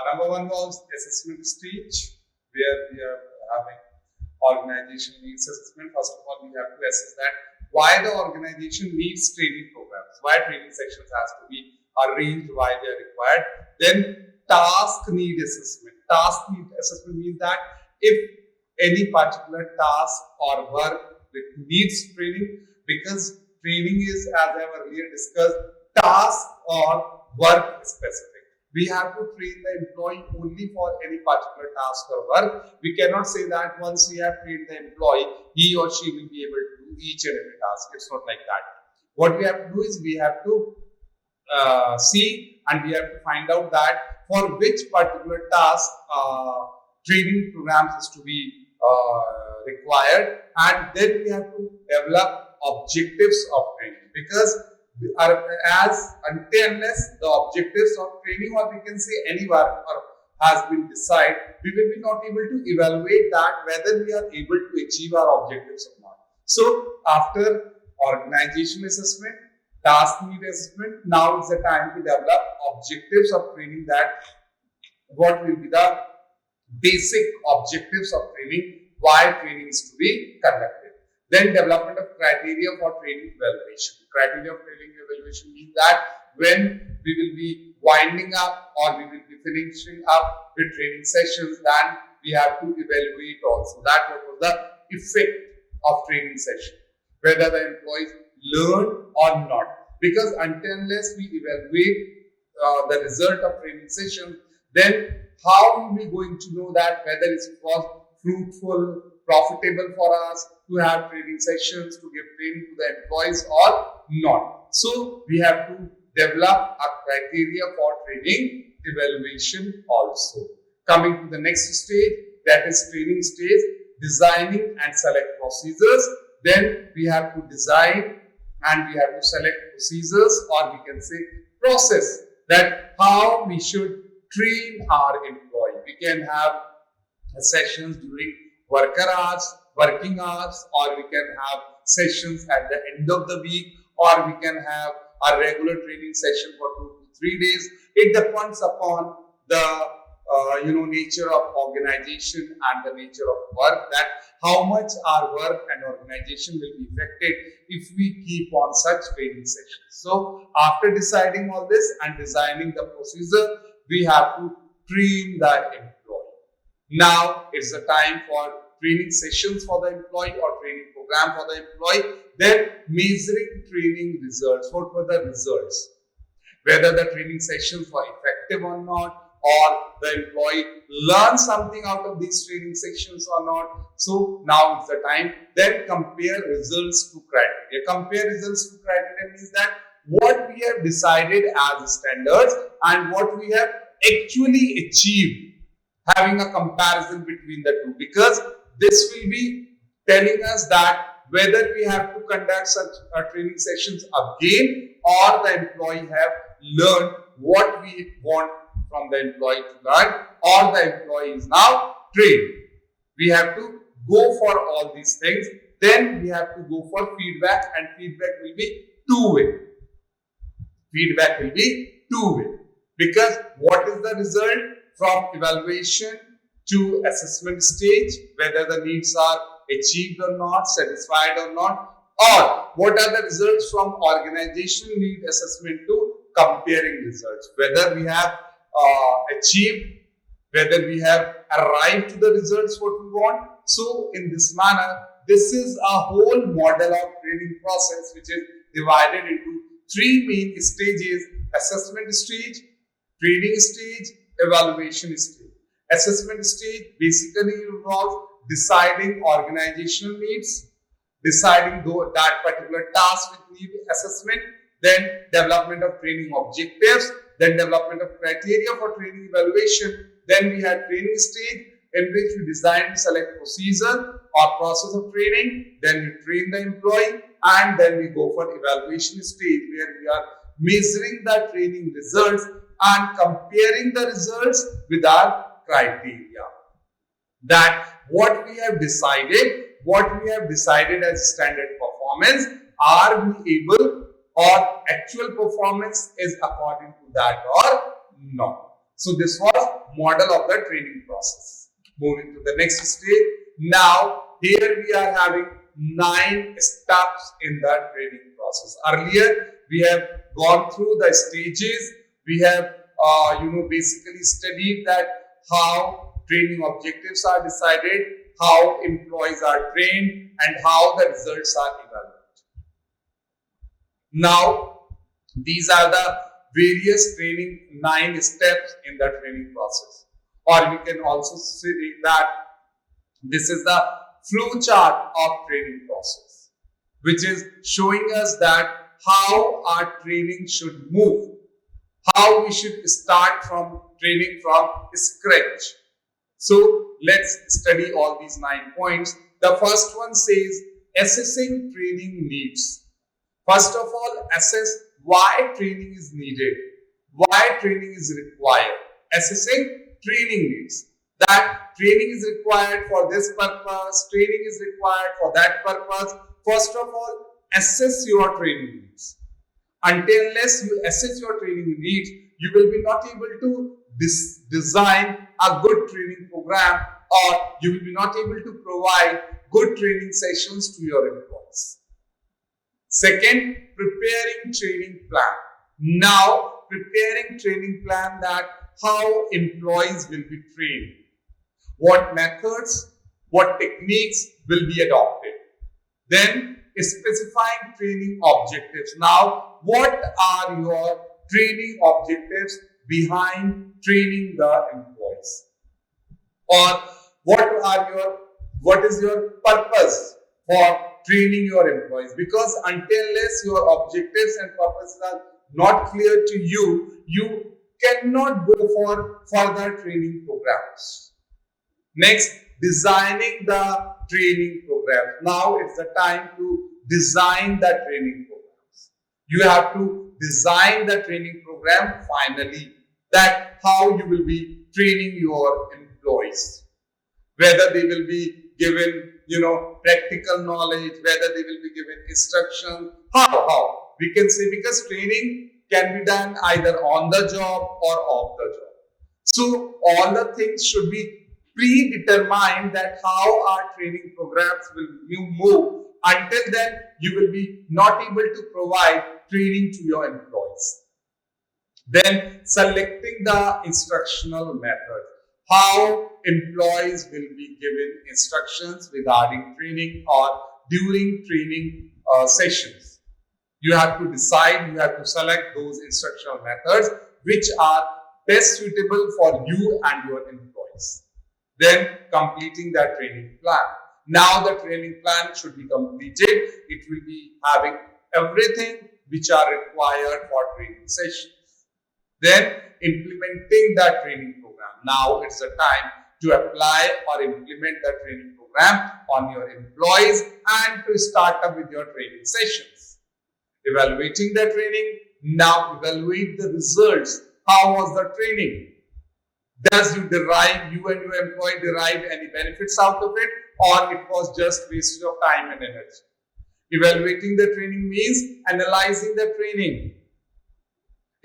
Number one was assessment stage, where we are having organization needs assessment. First of all, we have to assess that why the organization needs training programs, why training sections has to be arranged, why they are required. Then task need assessment. Task need assessment means that if any particular task or work needs training, because training is, as I have earlier discussed, task or work specific. We have to train the employee only for any particular task or work. We cannot say that once we have trained the employee, he or she will be able to do each and every task. It's not like that. What we have to do is we have to see and we have to find out that for which particular task training programs is to be required, and then we have to develop objectives of training, because as until unless the objectives of training, or we can say any work or has been decided, we will be not able to evaluate that whether we are able to achieve our objectives or not. So after organization assessment, task need assessment, now is the time to develop objectives of training, that what will be the basic objectives of training, why training is to be conducted. Then development of criteria for training evaluation. Criteria of training evaluation means that when we will be winding up or we will be finishing up with training sessions, then we have to evaluate also that what was the effect of training session, whether the employees learn or not. Because until unless we evaluate the result of training sessions, then how are we going to know that whether it was fruitful, profitable for us to have training sessions, to give training to the employees or not? So we have to develop a criteria for training evaluation also. Coming to the next stage, that is training stage, designing and select procedures. Then we have to design and we have to select procedures, or we can say process, that how we should train our employee. We can have sessions during worker hours, working hours, or we can have sessions at the end of the week, or we can have a regular training session for 2 to 3 days. It depends upon the nature of organization and the nature of work, that how much our work and organization will be affected if we keep on such training sessions. So after deciding all this and designing the procedure, we have to train the employee. Now it's the time for training sessions for the employee or training program for the employee. Then measuring training results. What were the results? Whether the training sessions were effective or not, or the employee learned something out of these training sections or not. So now it's the time. Then compare results to criteria. Compare results to criteria means that what we have decided as standards and what we have actually achieved, having a comparison between the two, because this will be telling us that whether we have to conduct such training sessions again, or the employee have learned what we want from the employee to learn, or the employee is now trained. We have to go for all these things. Then we have to go for feedback, and feedback will be two-way. Feedback will be two-way, because what is the result from evaluation to assessment stage, whether the needs are achieved or not, satisfied or not, or what are the results from organizational need assessment to comparing results, whether we have achieved, whether we have arrived to the results what we want. So in this manner, this is a whole model of training process which is divided into three main stages: assessment stage, training stage, evaluation stage. Assessment stage basically involves deciding organizational needs, deciding that particular task which need assessment, then development of training objectives, then development of criteria for training evaluation. Then we have training stage, in which we design and select procedure or process of training. Then we train the employee, and then we go for evaluation stage, where we are measuring the training results and comparing the results with our criteria. That what we have decided as standard performance, are we able, or actual performance is according to that or not. So this was model of the training process. Moving to the next stage. Now, here we are having 9 steps in the training process. Earlier, we have gone through the stages. We have, basically studied that how training objectives are decided, how employees are trained, and how the results are evaluated. Now, these are the various training 9 steps in the training process. Or we can also say that this is the flow chart of training process, which is showing us that how our training should move, how we should start from training from scratch. So let's study all these 9 points. The first one says assessing training needs. First of all, assess why training is needed, why training is required. Assessing training needs. That training is required for this purpose, training is required for that purpose. First of all, assess your training needs. Unless you assess your training needs, you will be not able to design a good training program, or you will be not able to provide good training sessions to your employees. Second, preparing training plan. Now, preparing training plan, that how employees will be trained, what methods, what techniques will be adopted. Then, specifying training objectives. Now, what are your training objectives behind training the employees? Or what is your purpose for training your employees? Because unless your objectives and purposes are not clear to you, you cannot go for further training programs. Next, designing the training program. Now it's the time to design the training programs. You have to design the training program finally, that how you will be training your employees. Whether they will be given, practical knowledge, whether they will be given instruction, how? We can say, because training can be done either on the job or off the job. So all the things should be predetermined, that how our training programs will move. Until then, you will be not able to provide training to your employees. Then selecting the instructional method. How employees will be given instructions regarding training or during training sessions. You have to decide, you have to select those instructional methods which are best suitable for you and your employees. Then completing that training plan. Now the training plan should be completed. It will be having everything which are required for training sessions. Then implementing that training program. Now it's the time to apply or implement the training program on your employees and to start up with your training sessions. Evaluating the training. Now evaluate the results. How was the training? Does you and your employee derive any benefits out of it, or it was just waste of time and energy? Evaluating the training means analyzing the training,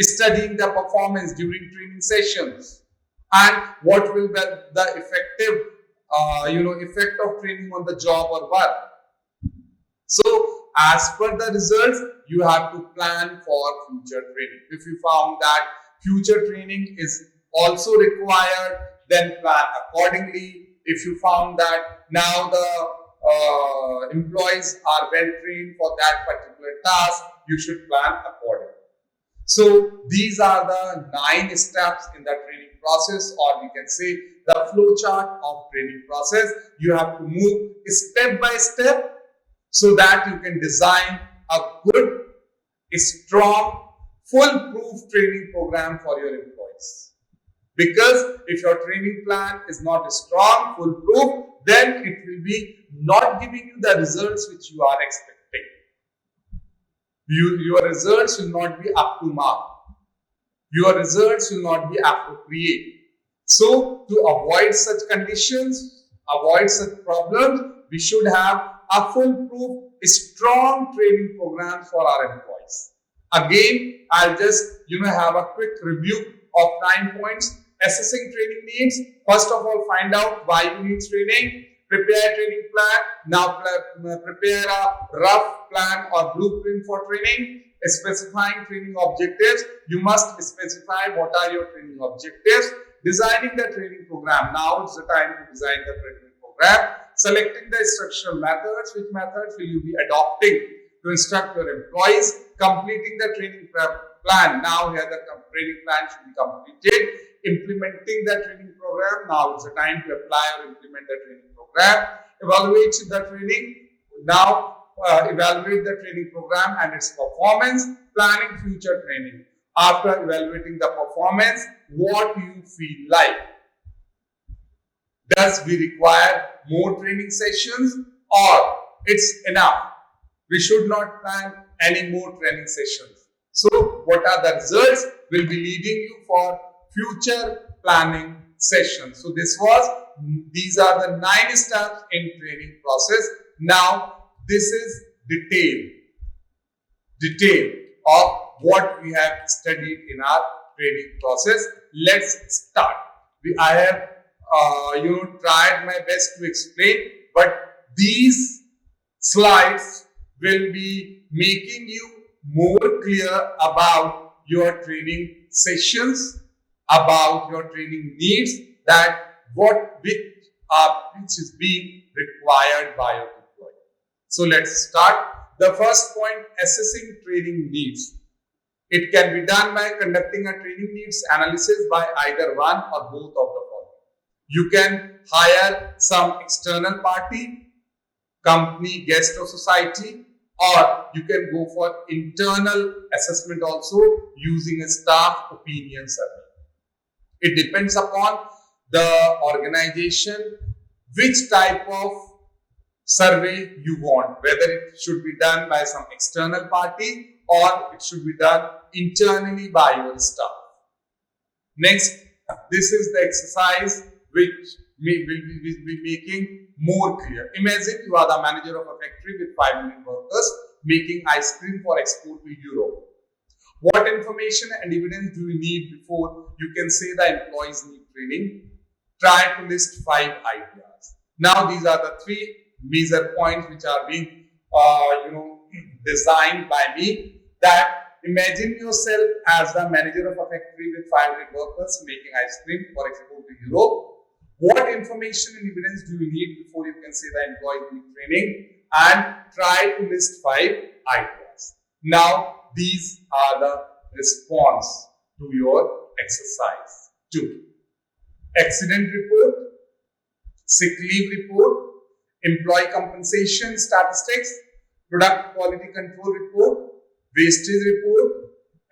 studying the performance during training sessions, and what will be the effective, effect of training on the job or work. So, as per the results, you have to plan for future training. If you found that future training is also required, then plan accordingly. If you found that now the employees are well trained for that particular task, you should plan accordingly. So these are the 9 steps in the training process, or we can say the flow chart of training process. You have to move step by step so that you can design a good, strong, foolproof training program for your employees. Because if your training plan is not strong, foolproof, then it will be not giving you the results which you are expecting. Your results will not be up to mark. Your results will not be appropriate. So, to avoid such conditions, avoid such problems, we should have a foolproof, strong training program for our employees. Again, I'll just have a quick review of 9 points. assessing training needs. First of all, find out why you need training. Prepare training plan. Now prepare a rough plan or blueprint for training. Specifying training objectives. You must specify what are your training objectives. Designing the training program. Now it's the time to design the training program. Selecting the instructional methods. Which methods will you be adopting to instruct your employees? Completing the training plan. Now here the training plan should be completed. Implementing the training program. Now it's the time to apply or implement the training program. Evaluate the training. Now evaluate the training program and its performance. Planning future training. After evaluating the performance, what do you feel like? Does we require more training sessions or it's enough? We should not plan any more training sessions. So what are the results will be leading you for future planning sessions. So these are the 9 steps in training process. Now this is detail of what we have studied in our training process. Let's start. I have tried my best to explain, but these slides will be making you more clear about your training sessions, about your training needs, that which is being required by your employee. So let's start. The first point, assessing training needs. It can be done by conducting a training needs analysis by either one or both of the following. You can hire some external party, company, guest or society, or you can go for internal assessment also using a staff opinion survey. It depends upon the organization, which type of survey you want, whether it should be done by some external party or it should be done internally by your staff. Next, this is the exercise which we will be making more clear. Imagine you are the manager of a factory with 5 million workers making ice cream for export to Europe. What information and evidence do you need before you can say the employees need training? Try to list 5 ideas. Now these are the 3 major points which are being designed by me. That imagine yourself as the manager of a factory with 500 workers making ice cream for export to Europe. What information and evidence do you need before you can say the employees need training? And try to list 5 ideas. Now these are the response to your exercise. 2. Accident report, sick leave report, employee compensation statistics, product quality control report, wastage report,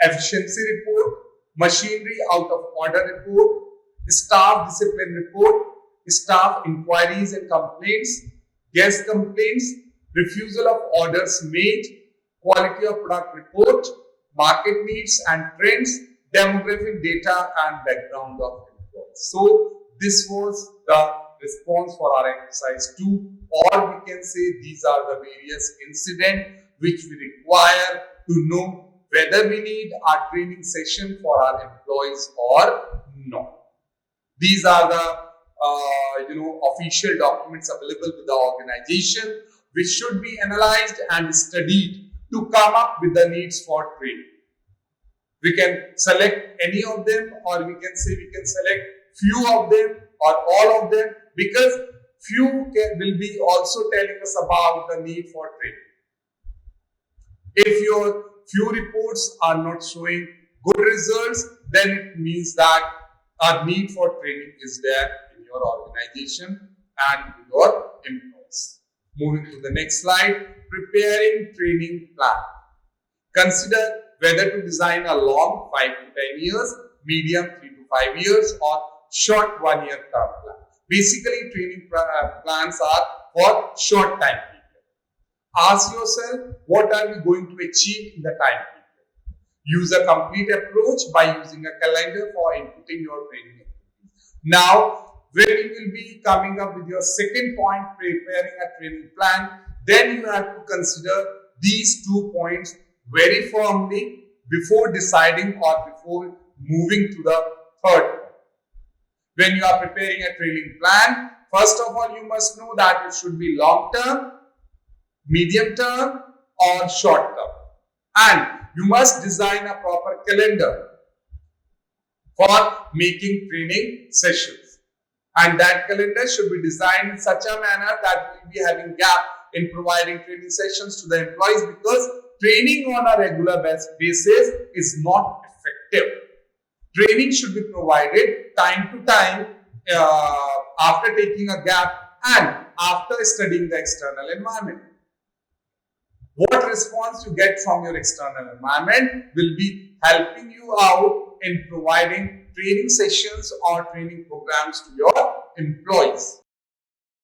efficiency report, machinery out of order report, staff discipline report, staff inquiries and complaints, guest complaints, refusal of orders made, quality of product report, market needs and trends, demographic data and background of employees. So this was the response for our exercise 2, or we can say these are the various incidents which we require to know whether we need our training session for our employees or not. These are the official documents available with the organization which should be analyzed and studied to come up with the needs for training. We can select any of them, or we can say we can select few of them or all of them, because few will be also telling us about the need for training. If your few reports are not showing good results, then it means that a need for training is there in your organization and your employees. Moving to the next slide, preparing training plan. Consider whether to design a long 5 to 10 years, medium 3 to 5 years, or short 1 year term plan. Basically, training plans are for short time period. Ask yourself, what are we going to achieve in the time period? Use a complete approach by using a calendar for inputting your training activities. Now, when you will be coming up with your second point, preparing a training plan, then you have to consider these 2 points very firmly before deciding or before moving to the third point. when you are preparing a training plan, first of all, you must know that it should be long term, medium term, or short term. And you must design a proper calendar for making training sessions. And that calendar should be designed in such a manner that we will be having gap in providing training sessions to the employees, because training on a regular basis is not effective. Training should be provided time to time after taking a gap and after studying the external environment. What response you get from your external environment will be helping you out in providing training sessions or training programs to your employees.